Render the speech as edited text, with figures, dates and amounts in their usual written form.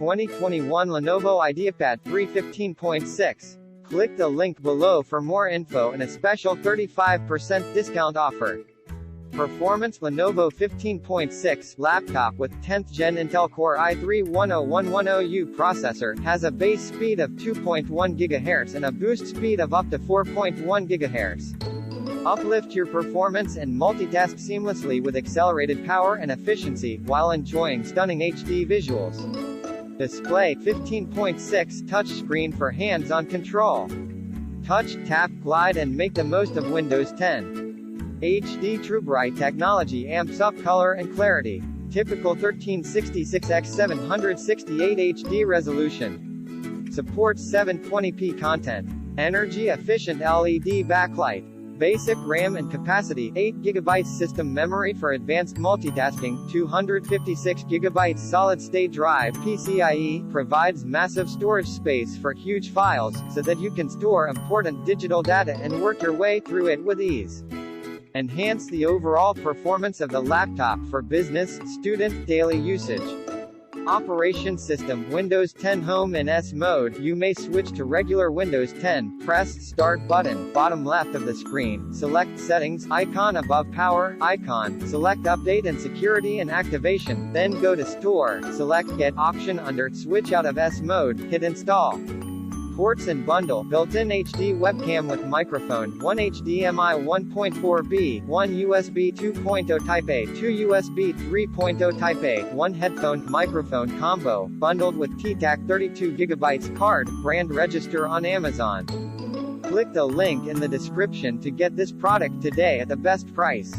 2021 Lenovo IdeaPad 315.6. Click the link below for more info and a special 35% discount offer. Performance Lenovo 15.6 laptop with 10th Gen Intel Core i3-10110U processor, has a base speed of 2.1 GHz and a boost speed of up to 4.1 GHz. Uplift your performance and multitask seamlessly with accelerated power and efficiency, while enjoying stunning HD visuals. Display 15.6 touchscreen for hands-on control. Touch, tap, glide and make the most of Windows 10. HD TruBrite technology amps up color and clarity. Typical 1366x768 HD resolution. Supports 720p content. Energy-efficient LED backlight. Basic RAM and capacity, 8GB system memory for advanced multitasking, 256GB solid-state drive. PCI-e provides massive storage space for huge files, so that you can store important digital data and work your way through it with ease. Enhance the overall performance of the laptop for business, student, daily usage. Operation system Windows 10 Home in S mode. You may switch to regular Windows 10. Press Start button, bottom left of the screen. Select Settings, icon above Power, icon. Select Update and Security and Activation. Then go to Store. Select Get option under Switch out of S mode. Hit Install. Ports and bundle. Built-in HD webcam with microphone, 1 HDMI 1.4b, 1 USB 2.0 Type A, 2 USB 3.0 Type A, 1 headphone microphone combo, bundled with TTAC 32GB card, brand register on Amazon. Click the link in the description to get this product today at the best price.